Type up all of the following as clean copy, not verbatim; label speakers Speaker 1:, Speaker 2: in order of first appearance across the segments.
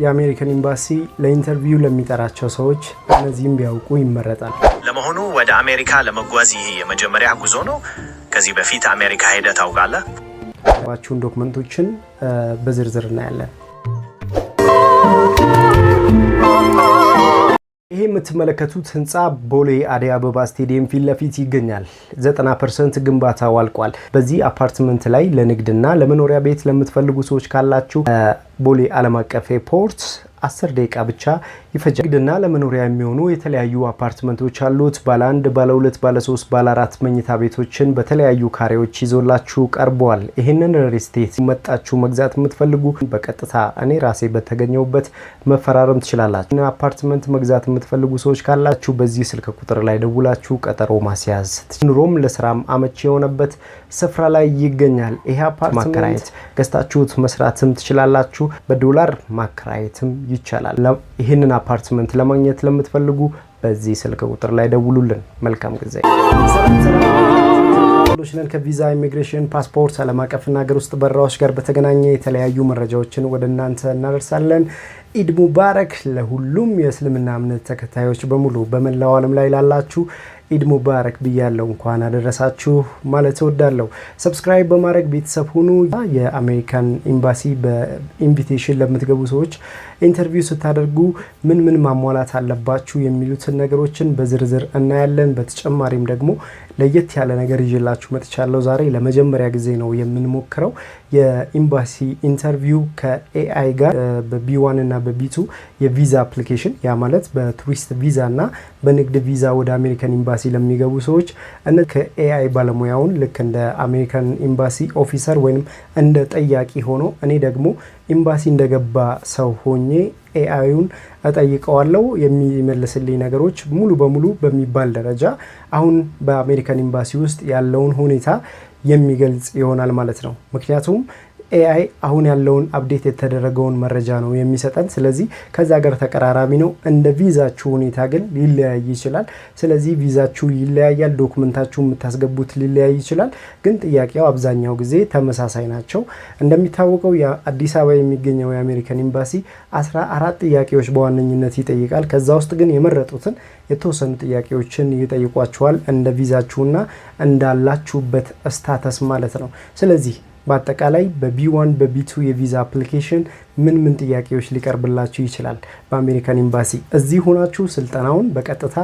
Speaker 1: የአሜሪካን ኤምባሲ ለኢንተርቪው ለሚጠራቸው ሰዎች እነዚህም ቢያውቁ ይመረጣል።
Speaker 2: ለመሆኑ ወደ አሜሪካ ለመጓዝ ይሄ የመጀመሪያ ጉዞ ነው? ከዚህ በፊት አሜሪካ ሄደህ ታውቃለህ?
Speaker 1: ያባችሁን ዶክመንቶችን በዝርዝር እናያለን። ይሄ የምትመለከቱት ህንጻ ቦሌ አደይ አበባ ስቴዲየም ፊት ለፊት ይገኛል። 90% ግንባታው አልቋል። በዚህ አፓርትመንት ላይ ለንግድና ለመኖሪያ ቤት ለምትፈልጉ ሰዎች ካላችሁ ቦሌ ዓለም አቀፍ ኤርፖርት 10 ደቂቃ ብቻ ይፈጃል። ንግድና ለመኖሪያ የሚሆኑ የተለያዩ አፓርትመንቶች አሉት። ባለ 1፣ ባለ 2፣ ባለ 3፣ ባለ 4 መኝታ ቤቶችን በተለያዩ ካሬዎች ይዞላችሁ ቀርበዋል። ይህንን ሪል ስቴት መጣችሁ መግዛት የምትፈልጉ በቀጥታ እኔ ራሴ በተገኘውበት መፈራረም ትችላላችሁ። አፓርትመንት መግዛት የምትፈልጉ ሰዎች ካላችሁ በዚህ ስልክ ቁጥር ላይ ደውላችሁ ቀጠሮ ማስያዝ ኑሮም ለስራም አመቺ የሆነበት ስፍራ ላይ ይገኛል። ይሄ አፓርትመንት ማከራየት ገዝታችሁት መስራትም ትችላላችሁ። በዶላር ማከራየትም ይቻላል። ይህንን አፓርትመንት ለማግኘት ለምትፈልጉ በዚህ ስልክ ቁጥር ላይ ደውሉልን። መልካም ጊዜ። ሶሉሽን ከቪዛ ኢሚግሬሽን፣ ፓስፖርት፣ ዓለም አቀፍና ሀገር ውስጥ በረራዎች ጋር በተገናኘ የተለያዩ መረጃዎችን ወደ እናንተ እናደርሳለን። ኢድ ሙባረክ ለሁሉም የእስልምና እምነት ተከታዮች በሙሉ በመላው ዓለም ላይ ላላችሁ ኢድ ሙባረክ ብያለሁ። እንኳን አደረሳችሁ ማለት እወዳለሁ። ሰብስክራይብ በማድረግ ቤተሰብ ሁኑ። የአሜሪካን ኤምባሲ በኢንቪቴሽን ለምትገቡ ሰዎች ኢንተርቪው ስታደርጉ ምን ማሟላት አለባችሁ የሚሉትን ነገሮችን በዝርዝር እናያለን። በተጨማሪም ደግሞ ለየት ያለ ነገር ይዤላችሁ መጥቻለሁ። ዛሬ ለመጀመሪያ ጊዜ ነው የምንሞክረው የኤምባሲ ኢንተርቪው ከኤአይ ጋር በቢ1 እና በቢ2 የቪዛ አፕሊኬሽን፣ ያ ማለት በቱሪስት ቪዛ እና በንግድ ቪዛ ወደ አሜሪካን ኤምባሲ ለሚገቡ ሰዎች ከኤአይ ባለሙያውን ልክ እንደ አሜሪካን ኤምባሲ ኦፊሰር ወይንም እንደ ጠያቂ ሆኖ እኔ ደግሞ ኤምባሲ እንደገባ ሰው ሆኜ ኤአይውን እጠይቀዋለሁ። የሚመልስልኝ ነገሮች ሙሉ በሙሉ በሚባል ደረጃ አሁን በአሜሪካን ኤምባሲ ውስጥ ያለውን ሁኔታ የሚገልጽ ይሆናል ማለት ነው። ምክንያቱም ኤአይ አሁን ያለውን አፕዴት የተደረገውን መረጃ ነው የሚሰጠን። ስለዚህ ከዛ ጋር ተቀራራቢ ነው። እንደ ቪዛችሁ ሁኔታ ግን ሊለያይ ይችላል። ስለዚህ ቪዛችሁ ይለያያል፣ ዶክመንታችሁ የምታስገቡት ሊለያይ ይችላል። ግን ጥያቄው አብዛኛው ጊዜ ተመሳሳይ ናቸው። እንደሚታወቀው የአዲስ አበባ የሚገኘው የአሜሪካን ኤምባሲ 14 ጥያቄዎች በዋነኝነት ይጠይቃል። ከዛ ውስጥ ግን የመረጡትን የተወሰኑ ጥያቄዎችን ይጠይቋቸዋል እንደ ቪዛችሁና እንዳላችሁበት ስታተስ ማለት ነው። ስለዚህ በአጠቃላይ በቢ1 በቢ2 የቪዛ አፕሊኬሽን ምን ጥያቄዎች ሊቀርብላችሁ ይችላል? በአሜሪካን ኤምባሲ እዚህ ሆናችሁ ስልጠናውን በቀጥታ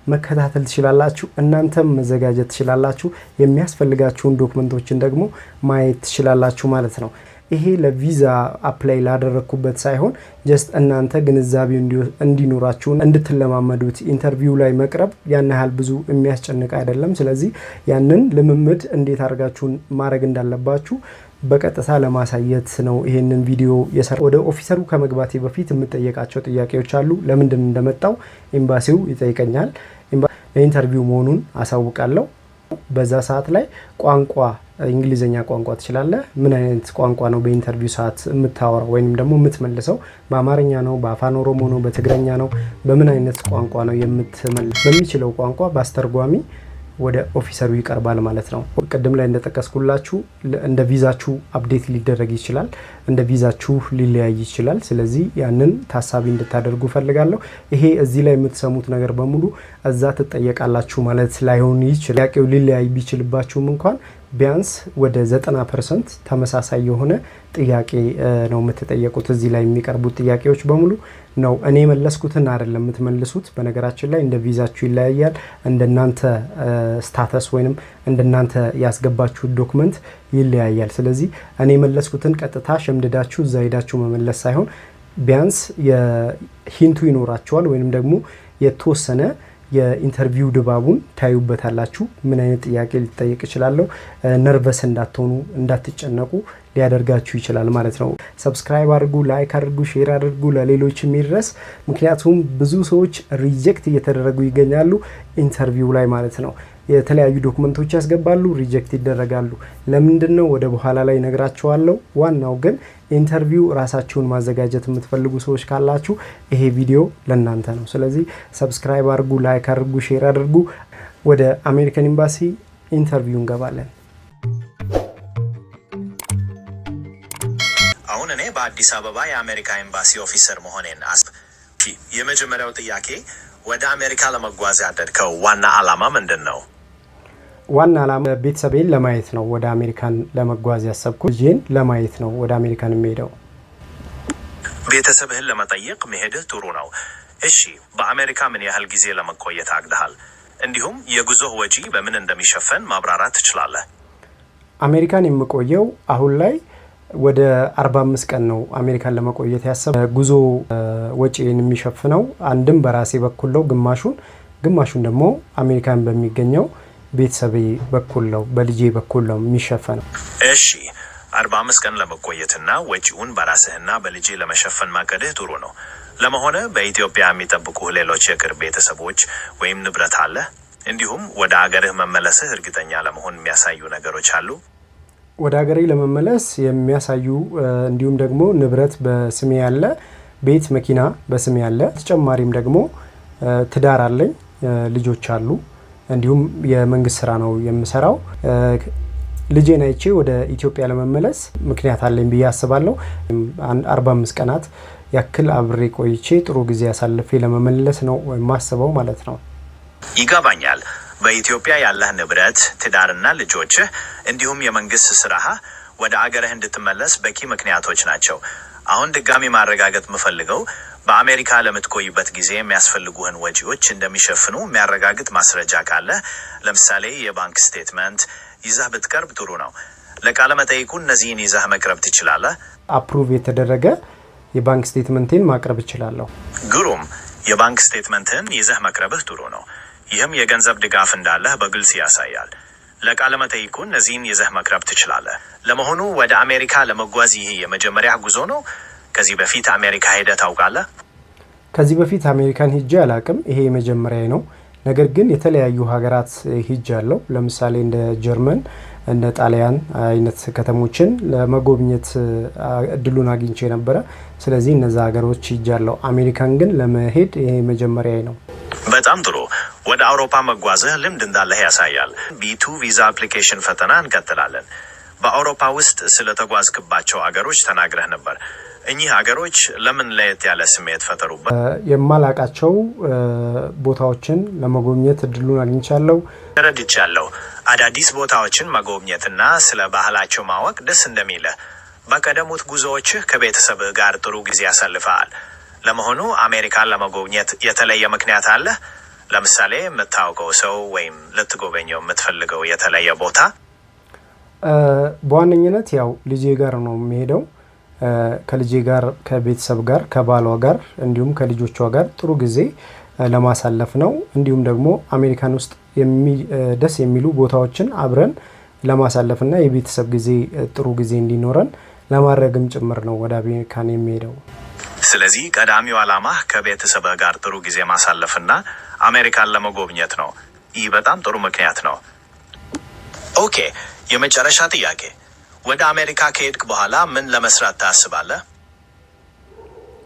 Speaker 1: መከታተል ትችላላችሁ። እናንተም መዘጋጀት ትችላላችሁ። የሚያስፈልጋችሁን ዶክመንቶችን ደግሞ ማየት ትችላላችሁ ማለት ነው። ይሄ ለቪዛ አፕላይ ላደረኩበት ሳይሆን ጀስት እናንተ ግንዛቤው እንዲኖራችሁ እንድትለማመዱት ኢንተርቪው ላይ መቅረብ ያን ያህል ብዙ የሚያስጨንቅ አይደለም። ስለዚህ ያንን ልምምድ እንዴት አድርጋችሁ ማድረግ እንዳለባችሁ በቀጥታ ለማሳየት ነው ይሄንን ቪዲዮ የሰራው። ወደ ኦፊሰሩ ከመግባቴ በፊት የምጠየቃቸው ጥያቄዎች አሉ። ለምንድን እንደመጣው ኤምባሲው ይጠይቀኛል። ለኢንተርቪው መሆኑን አሳውቃለሁ። በዛ ሰዓት ላይ ቋንቋ እንግሊዘኛ ቋንቋ ትችላለህ? ምን አይነት ቋንቋ ነው በኢንተርቪው ሰዓት የምታወራው ወይንም ደግሞ የምትመልሰው? በአማርኛ ነው፣ በአፋን ኦሮሞ ነው፣ በትግረኛ ነው? በምን አይነት ቋንቋ ነው የምትመልሰው? በሚችለው ቋንቋ በአስተርጓሚ ወደ ኦፊሰሩ ይቀርባል ማለት ነው። ቅድም ላይ እንደጠቀስኩላችሁ እንደ ቪዛችሁ አፕዴት ሊደረግ ይችላል፣ እንደ ቪዛችሁ ሊለያይ ይችላል። ስለዚህ ያንን ታሳቢ እንድታደርጉ ፈልጋለሁ። ይሄ እዚህ ላይ የምትሰሙት ነገር በሙሉ እዛ ትጠየቃላችሁ ማለት ላይሆን ይችላል። ጥያቄው ሊለያይ ቢችልባችሁም እንኳን ቢያንስ ወደ 90% ተመሳሳይ የሆነ ጥያቄ ነው የምትጠየቁት። እዚህ ላይ የሚቀርቡት ጥያቄዎች በሙሉ ነው እኔ መለስኩትን አይደለም የምትመልሱት። በነገራችን ላይ እንደ ቪዛችሁ ይለያያል። እንደናንተ ስታተስ ወይንም እንደናንተ ያስገባችሁት ዶክመንት ይለያያል። ስለዚህ እኔ መለስኩትን ቀጥታ ሸምድዳችሁ እዛ ሄዳችሁ መመለስ ሳይሆን ቢያንስ የሂንቱ ይኖራቸዋል ወይንም ደግሞ የተወሰነ የኢንተርቪው ድባቡን ታዩበታላችሁ። ምን አይነት ጥያቄ ሊጠየቅ ይችላል? ነርቨስ እንዳትሆኑ እንዳትጨነቁ ሊያደርጋችሁ ይችላል ማለት ነው። ሰብስክራይብ አድርጉ፣ ላይክ አድርጉ፣ ሼር አድርጉ ለሌሎች የሚደርስ። ምክንያቱም ብዙ ሰዎች ሪጀክት እየተደረጉ ይገኛሉ ኢንተርቪው ላይ ማለት ነው። የተለያዩ ዶክመንቶች ያስገባሉ፣ ሪጀክት ይደረጋሉ። ለምንድነው? ወደ በኋላ ላይ ነግራችኋለሁ። ዋናው ግን ኢንተርቪው ራሳችሁን ማዘጋጀት የምትፈልጉ ሰዎች ካላችሁ ይሄ ቪዲዮ ለእናንተ ነው። ስለዚህ ሰብስክራይብ አድርጉ፣ ላይክ አድርጉ፣ ሼር አድርጉ። ወደ አሜሪካን ኤምባሲ ኢንተርቪው እንገባለን።
Speaker 2: አሁን እኔ በአዲስ አበባ የአሜሪካ ኤምባሲ ኦፊሰር መሆኔን የመጀመሪያው ጥያቄ ወደ አሜሪካ ለመጓዝ ያደረከው ዋና ዓላማ ምንድነው?
Speaker 1: ዋና ዓላማ ቤተሰቤን ለማየት ነው። ወደ አሜሪካን ለመጓዝ ያሰብኩት ልጄን ለማየት ነው ወደ አሜሪካን የምሄደው።
Speaker 2: ቤተሰብህን ለመጠየቅ መሄድህ ጥሩ ነው። እሺ፣ በአሜሪካ ምን ያህል ጊዜ ለመቆየት አቅደሃል? እንዲሁም የጉዞህ ወጪ በምን እንደሚሸፈን ማብራራት ትችላለህ?
Speaker 1: አሜሪካን የምቆየው አሁን ላይ ወደ 45 ቀን ነው አሜሪካን ለመቆየት ያሰብኩት። ጉዞ ወጪን የሚሸፍነው አንድም በራሴ በኩል ነው፣ ግማሹን ደግሞ አሜሪካን በሚገኘው ቤተሰቤ በኩል ነው፣ በልጄ በኩል ነው የሚሸፈነው።
Speaker 2: እሺ፣ 45 ቀን ለመቆየትና ወጪውን በራስህና በልጄ ለመሸፈን ማቀድህ ጥሩ ነው። ለመሆነ በኢትዮጵያ የሚጠብቁ ሌሎች የቅርብ ቤተሰቦች ወይም ንብረት አለ? እንዲሁም ወደ አገርህ መመለስህ እርግጠኛ ለመሆን የሚያሳዩ ነገሮች አሉ?
Speaker 1: ወደ አገሬ ለመመለስ የሚያሳዩ እንዲሁም ደግሞ ንብረት በስሜ ያለ፣ ቤት፣ መኪና በስሜ ያለ፣ ተጨማሪም ደግሞ ትዳር አለኝ፣ ልጆች አሉ። እንዲሁም የመንግስት ስራ ነው የምሰራው። ልጄን አይቼ ወደ ኢትዮጵያ ለመመለስ ምክንያት አለኝ ብዬ አስባለሁ። 45 ቀናት ያክል አብሬ ቆይቼ ጥሩ ጊዜ አሳልፌ ለመመለስ ነው የማስበው ማለት ነው።
Speaker 2: ይገባኛል። በኢትዮጵያ ያለህ ንብረት፣ ትዳርና ልጆችህ እንዲሁም የመንግስት ስራህ ወደ አገርህ እንድትመለስ በቂ ምክንያቶች ናቸው። አሁን ድጋሚ ማረጋገጥ የምፈልገው በአሜሪካ ለምትቆይበት ጊዜ የሚያስፈልጉህን ወጪዎች እንደሚሸፍኑ የሚያረጋግጥ ማስረጃ ካለ፣ ለምሳሌ የባንክ ስቴትመንት ይዘህ ብትቀርብ ጥሩ ነው። ለቃለ መጠይቁ እነዚህን ይዘህ መቅረብ ትችላለህ?
Speaker 1: አፕሩቭ የተደረገ የባንክ ስቴትመንቴን ማቅረብ እችላለሁ።
Speaker 2: ግሩም። የባንክ ስቴትመንትን ይዘህ መቅረብህ ጥሩ ነው። ይህም የገንዘብ ድጋፍ እንዳለህ በግልጽ ያሳያል። ለቃለ መጠይቁ እነዚህን ይዘህ መቅረብ ትችላለህ። ለመሆኑ ወደ አሜሪካ ለመጓዝ ይህ የመጀመሪያ ጉዞ ነው? ከዚህ በፊት አሜሪካ ሄደህ ታውቃለህ?
Speaker 1: ከዚህ በፊት አሜሪካን ሂጄ አላቅም። ይሄ የመጀመሪያ ነው። ነገር ግን የተለያዩ ሀገራት ሂጃለሁ። ለምሳሌ እንደ ጀርመን፣ እንደ ጣሊያን አይነት ከተሞችን ለመጎብኘት እድሉን አግኝቼ ነበረ። ስለዚህ እነዛ ሀገሮች ሂጃለሁ። አሜሪካን ግን ለመሄድ ይሄ መጀመሪያ ነው።
Speaker 2: በጣም ጥሩ። ወደ አውሮፓ መጓዝህ ልምድ እንዳለህ ያሳያል። ቢ2 ቪዛ አፕሊኬሽን ፈተና እንቀጥላለን። በአውሮፓ ውስጥ ስለተጓዝክባቸው ሀገሮች ተናግረህ ነበር። እኚህ ሀገሮች ለምን ለየት ያለ ስሜት ፈጠሩበት?
Speaker 1: የማላቃቸው ቦታዎችን ለመጎብኘት እድሉን አግኝቻለሁ።
Speaker 2: ተረድቻለሁ። አዳዲስ ቦታዎችን መጎብኘትና ስለ ባህላቸው ማወቅ ደስ እንደሚልህ በቀደሙት ጉዞዎችህ ከቤተሰብህ ጋር ጥሩ ጊዜ ያሳልፈሃል። ለመሆኑ አሜሪካን ለመጎብኘት የተለየ ምክንያት አለህ? ለምሳሌ የምታውቀው ሰው ወይም ልትጎበኘው የምትፈልገው የተለየ ቦታ?
Speaker 1: በዋነኝነት ያው ልጄ ጋር ነው የሚሄደው። ከልጄ ጋር፣ ከቤተሰብ ጋር፣ ከባሏ ጋር እንዲሁም ከልጆቿ ጋር ጥሩ ጊዜ ለማሳለፍ ነው። እንዲሁም ደግሞ አሜሪካን ውስጥ ደስ የሚሉ ቦታዎችን አብረን ለማሳለፍና የቤተሰብ ጊዜ ጥሩ ጊዜ እንዲኖረን ለማድረግም ጭምር ነው ወደ አሜሪካን የሚሄደው።
Speaker 2: ስለዚህ ቀዳሚው ዓላማህ ከቤተሰብህ ጋር ጥሩ ጊዜ ማሳለፍና አሜሪካን ለመጎብኘት ነው። ይህ በጣም ጥሩ ምክንያት ነው። ኦኬ፣ የመጨረሻ ጥያቄ፣ ወደ አሜሪካ ከሄድክ በኋላ ምን ለመስራት ታስባለህ?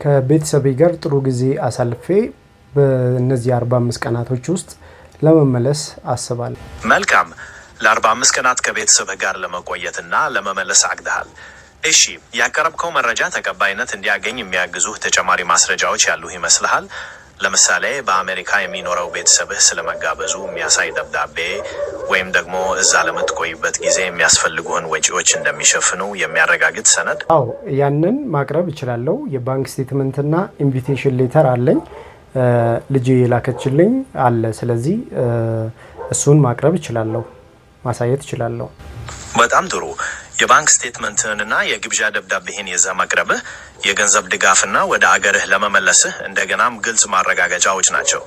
Speaker 1: ከቤተሰቤ ጋር ጥሩ ጊዜ አሳልፌ በእነዚህ 45 ቀናቶች ውስጥ ለመመለስ አስባለሁ።
Speaker 2: መልካም። ለ45 ቀናት ከቤተሰብህ ጋር ለመቆየትና ለመመለስ አቅደሃል። እሺ፣ ያቀረብከው መረጃ ተቀባይነት እንዲያገኝ የሚያግዙህ ተጨማሪ ማስረጃዎች ያሉህ ይመስልሃል? ለምሳሌ በአሜሪካ የሚኖረው ቤተሰብህ ስለመጋበዙ የሚያሳይ ደብዳቤ ወይም ደግሞ እዛ ለምትቆይበት ጊዜ የሚያስፈልጉህን ወጪዎች እንደሚሸፍኑ የሚያረጋግጥ ሰነድ?
Speaker 1: አዎ፣ ያንን ማቅረብ እችላለሁ። የባንክ ስቴትመንትና ኢንቪቴሽን ሌተር አለኝ፣ ልጄ የላከችልኝ አለ። ስለዚህ እሱን ማቅረብ እችላለሁ፣ ማሳየት እችላለሁ።
Speaker 2: በጣም ጥሩ። የባንክ ስቴትመንትህንና የግብዣ ደብዳቤህን ይዘህ መቅረብህ የገንዘብ ድጋፍና ወደ አገርህ ለመመለስህ እንደገናም ግልጽ ማረጋገጫዎች ናቸው።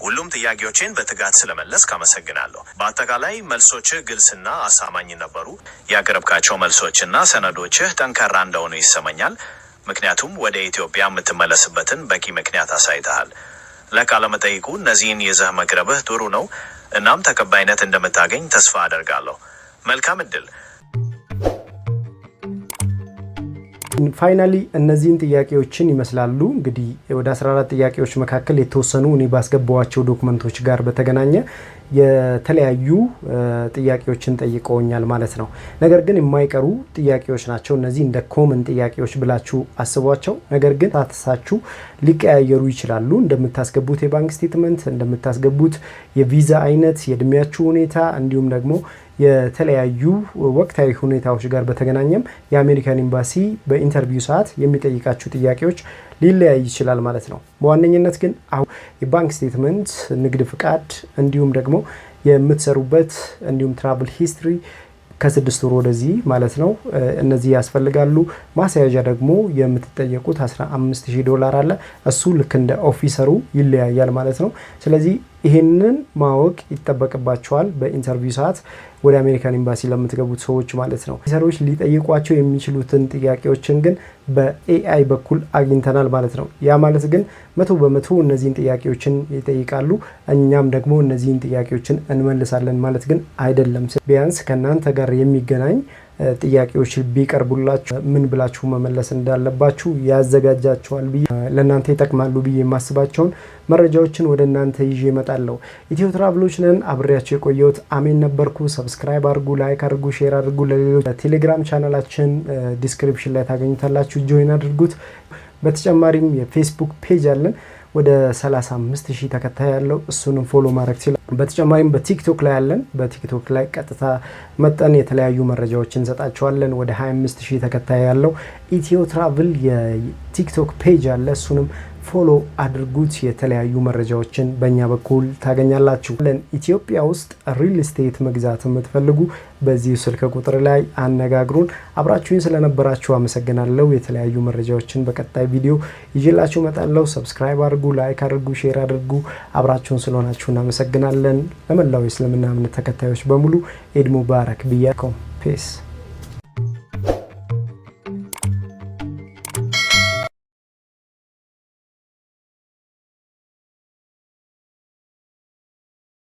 Speaker 2: ሁሉም ጥያቄዎችን በትጋት ስለመለስክ አመሰግናለሁ። በአጠቃላይ መልሶችህ ግልጽና አሳማኝ ነበሩ። ያቀረብካቸው መልሶችና ሰነዶችህ ጠንካራ እንደሆኑ ይሰማኛል። ምክንያቱም ወደ ኢትዮጵያ የምትመለስበትን በቂ ምክንያት አሳይተሃል። ለቃለ መጠይቁ እነዚህን ይዘህ መቅረብህ ጥሩ ነው። እናም ተቀባይነት እንደምታገኝ ተስፋ አደርጋለሁ። መልካም እድል።
Speaker 1: ፋይናሊ እነዚህን ጥያቄዎችን ይመስላሉ። እንግዲህ ወደ 14 ጥያቄዎች መካከል የተወሰኑ እኔ ባስገባዋቸው ዶክመንቶች ጋር በተገናኘ የተለያዩ ጥያቄዎችን ጠይቀውኛል ማለት ነው። ነገር ግን የማይቀሩ ጥያቄዎች ናቸው። እነዚህ እንደ ኮመን ጥያቄዎች ብላችሁ አስቧቸው። ነገር ግን ታተሳችሁ ሊቀያየሩ ይችላሉ። እንደምታስገቡት የባንክ ስቴትመንት፣ እንደምታስገቡት የቪዛ አይነት፣ የእድሜያችሁ ሁኔታ እንዲሁም ደግሞ የተለያዩ ወቅታዊ ሁኔታዎች ጋር በተገናኘም የአሜሪካን ኤምባሲ በኢንተርቪው ሰዓት የሚጠይቃችሁ ጥያቄዎች ሊለያይ ይችላል ማለት ነው። በዋነኝነት ግን አሁን የባንክ ስቴትመንት፣ ንግድ ፍቃድ እንዲሁም ደግሞ የምትሰሩበት እንዲሁም ትራቭል ሂስትሪ ከ6 ወር ወደዚህ ማለት ነው እነዚህ ያስፈልጋሉ። ማስያዣ ደግሞ የምትጠየቁት $15,000 አለ። እሱ ልክ እንደ ኦፊሰሩ ይለያያል ማለት ነው። ስለዚህ ይሄንን ማወቅ ይጠበቅባቸዋል በኢንተርቪው ሰዓት ወደ አሜሪካን ኤምባሲ ለምትገቡት ሰዎች ማለት ነው። ኦፊሰሮች ሊጠይቋቸው የሚችሉትን ጥያቄዎችን ግን በኤአይ በኩል አግኝተናል ማለት ነው። ያ ማለት ግን 100% እነዚህን ጥያቄዎችን ይጠይቃሉ፣ እኛም ደግሞ እነዚህን ጥያቄዎችን እንመልሳለን ማለት ግን አይደለም። ቢያንስ ከእናንተ ጋር የሚገናኝ ጥያቄዎች ቢቀርቡላችሁ ምን ብላችሁ መመለስ እንዳለባችሁ ያዘጋጃችኋል ብዬ ለእናንተ ይጠቅማሉ ብዬ የማስባቸውን መረጃዎችን ወደ እናንተ ይዤ እመጣለሁ። ኢትዮ ትራቭሎች ነን። አብሬያቸው የቆየሁት አሜን ነበርኩ። ሰብስክራይብ አድርጉ፣ ላይክ አድርጉ፣ ሼር አድርጉ። ለሌሎች ቴሌግራም ቻናላችን ዲስክሪፕሽን ላይ ታገኙታላችሁ፣ ጆይን አድርጉት። በተጨማሪም የፌስቡክ ፔጅ አለን ወደ 35,000 ተከታይ ያለው እሱንም ፎሎ ማድረግ ይችላል። በተጨማሪም በቲክቶክ ላይ ያለን በቲክቶክ ላይ ቀጥታ መጠን የተለያዩ መረጃዎችን እንሰጣቸዋለን። ወደ 25,000 ተከታይ ያለው ኢትዮ ትራቭል የቲክቶክ ፔጅ አለ። እሱንም ፎሎ አድርጉት። የተለያዩ መረጃዎችን በእኛ በኩል ታገኛላችሁ። ኢትዮጵያ ውስጥ ሪል ስቴት መግዛት የምትፈልጉ በዚህ ስልክ ቁጥር ላይ አነጋግሩን። አብራችሁን ስለነበራችሁ አመሰግናለሁ። የተለያዩ መረጃዎችን በቀጣይ ቪዲዮ ይዤላችሁ እመጣለሁ። ሰብስክራይብ አድርጉ፣ ላይክ አድርጉ፣ ሼር አድርጉ። አብራችሁን ስለሆናችሁ እናመሰግናለን። ለመላው የእስልምና እምነት ተከታዮች በሙሉ ኢድ ሙባረክ ብያለሁ። ፔስ